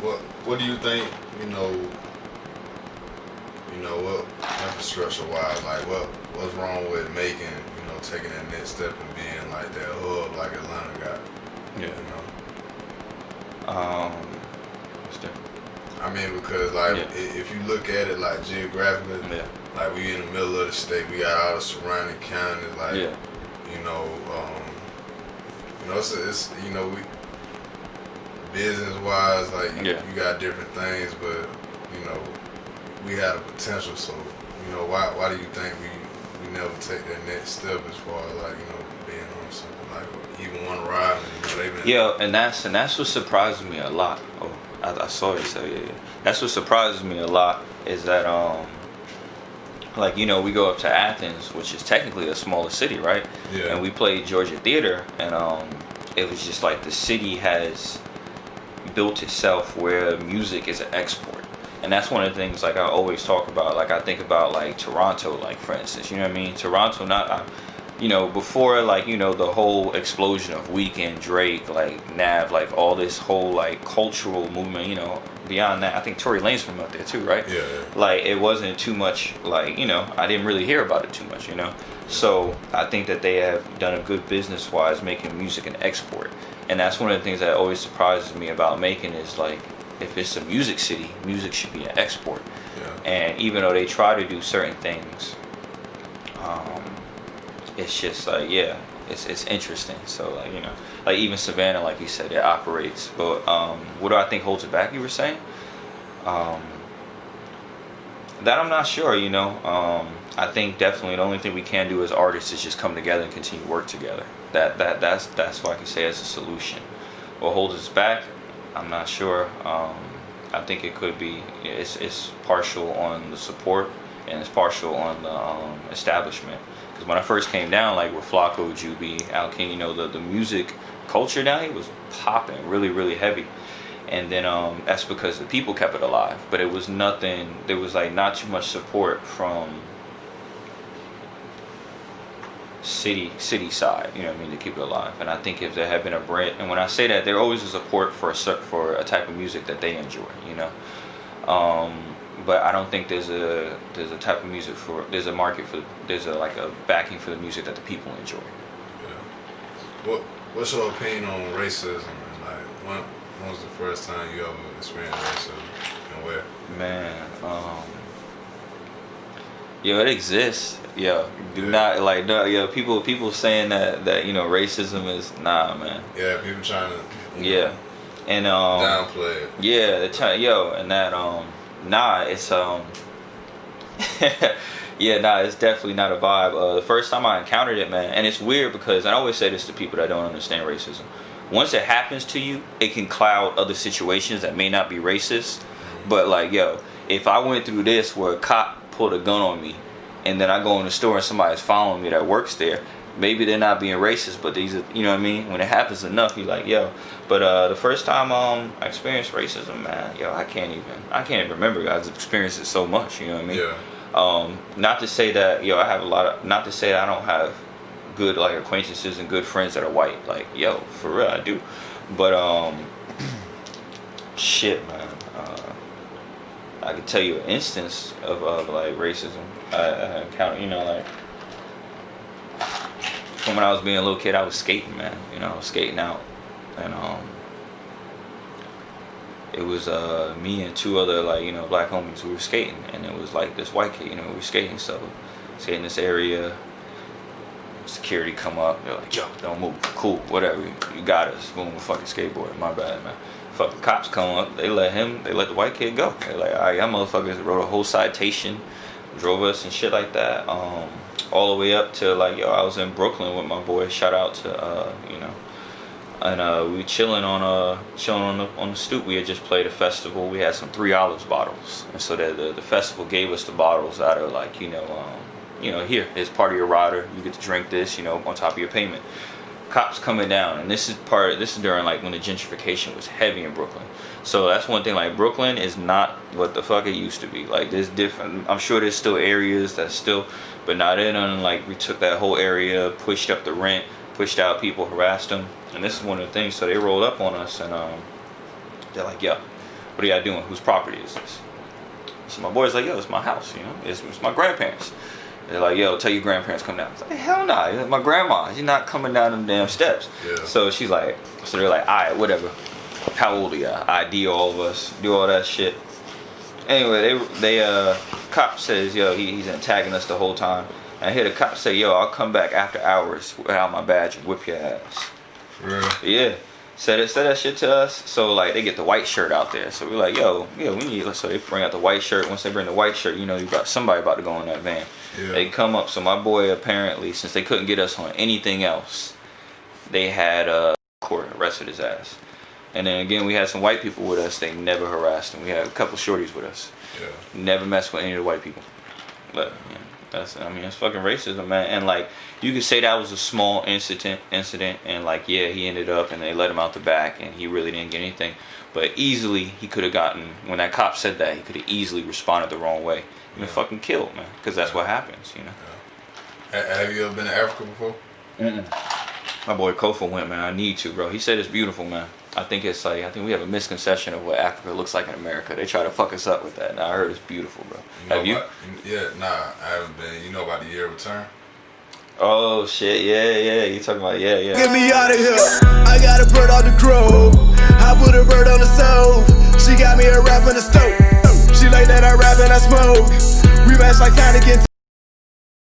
what do you think? You know, what infrastructure wise, like what's wrong with Macon? You know, taking that next step and being like that hub like Atlanta got. Yeah. You know. What's that? I mean, because like if you look at it like geographically, like we in the middle of the state, we got all the surrounding counties, like you know, it's we business wise, like you got different things, but you know we had a potential. So you know, why do you think we never take that next step as far as like being on something like even one ride? And, and that's what surprises me a lot. Oh, I saw it. So that's what surprises me a lot is that like we go up to Athens, which is technically a smaller city, right? Yeah. And we played Georgia Theater, and it was just like the city has built itself where music is an export. And that's one of the things like I always talk about. Like I think about like Toronto, like for instance, you know what I mean? Toronto, before like the whole explosion of Weeknd, Drake, like Nav, like all this whole like cultural movement, beyond that, I think Tory Lanez from up there too, right? Yeah. Like it wasn't too much, like I didn't really hear about it too much, So I think that they have done a good business wise making music an export, and that's one of the things that always surprises me about Macon is like if it's a music city, music should be an export. Yeah. And even though they try to do certain things, it's just like it's interesting. So like like even Savannah, like you said, it operates. But what do I think holds it back? You were saying that I'm not sure. I think definitely the only thing we can do as artists is just come together and continue to work together. That's what I can say as a solution. What holds us back? I'm not sure. I think it could be it's partial on the support and it's partial on the establishment. Because when I first came down, like with Flacco, Juby, Al King, the music culture down here was popping really, really heavy. And then that's because the people kept it alive. But it was nothing. There was like not too much support from city side, to keep it alive. And I think if there had been a brand, and when I say that, there always is support for a type of music that they enjoy, but I don't think there's a type of music there's a market for like a backing for the music that the people enjoy. Yeah. What's your opinion on racism, and like when was the first time you ever experienced racism and where? Man, it exists. Not like no. People saying that racism is man. Yeah, people trying to. And downplay it. Yeah, they're trying. And that it's it's definitely not a vibe. The first time I encountered it, man, and it's weird because I always say this to people that don't understand racism. Once it happens to you, it can cloud other situations that may not be racist. But like, if I went through this where a cop pulled a gun on me, and then I go in the store and somebody's following me that works there, maybe they're not being racist, but these are, you know what I mean? When it happens enough, you're like, But the first time I experienced racism, man, I can't even remember. I've experienced it so much, you know what I mean? Yeah. Not to say that, I have not to say that I don't have good like acquaintances and good friends that are white. Like, for real, I do. But shit, man. I could tell you an instance of like racism I encountered. Like from when I was being a little kid, I was skating, man. I was skating out, and it was me and two other like black homies. We were skating, and it was like this white kid. We were skating, so skating this area. Security come up, they're like, don't move, cool, whatever, you got us. Boom, fucking skateboard, my bad, man. Fucking cops come up, they let the white kid go. They're like, alright, y'all motherfuckers wrote a whole citation, drove us and shit like that, all the way up to like, I was in Brooklyn with my boy, shout out to, and we chilling on the stoop. We had just played a festival, we had some 3 Olives bottles, and so the festival gave us the bottles out of like, here, it's part of your rider. You get to drink this, on top of your payment. Cops coming down, and this is during like when the gentrification was heavy in Brooklyn. So that's one thing. Like Brooklyn is not what the fuck it used to be. Like there's different. I'm sure there's still areas that's still, but not in. Like we took that whole area, pushed up the rent, pushed out people, harassed them, and this is one of the things. So they rolled up on us, and they're like, What are y'all doing? Whose property is this? So my boy's like, yo, it's my house, you know, it's my grandparents. They're like, yo, tell your grandparents come down. I was like, hell nah, my grandma, she's not coming down them damn steps. Yeah. So she's like, so they're like, all right, whatever. How old are y'all? ID all of us, do all that shit. Anyway, they cop says, yo, he's attacking us the whole time. And I hear the cop say, yo, I'll come back after hours without my badge and whip your ass. Really? Yeah. Said that shit to us. So like they get the white shirt out there. So we're like, yo, yeah, we need. So they bring out the white shirt. Once they bring the white shirt, you know, you got somebody about to go in that van. Yeah. They come up. So my boy apparently, since they couldn't get us on anything else, they had court arrested his ass. And then again, we had some white people with us. They never harassed him. We had a couple shorties with us. Yeah. Never messed with any of the white people. But yeah, that's fucking racism, man. And like you could say that was a small incident, and like yeah, he ended up and they let him out the back, and he really didn't get anything. But easily he could have gotten, when that cop said that, he could have easily responded the wrong way and been fucking killed, man. Because that's what happens, you know. Yeah. Have you ever been to Africa before? My boy Kofa went, man. I need to, bro. He said it's beautiful, man. I think we have a misconception of what Africa looks like in America. They try to fuck us up with that. Now I heard it's beautiful, bro. Have you? Yeah, nah, I haven't been. You know about the year of return? Oh shit, yeah. You talking about yeah. Get me out of here. I got a bird on the grove. I put a bird on the stove. She got me a rap in the stove. She like that I rap and I smoke. We match like Tiny.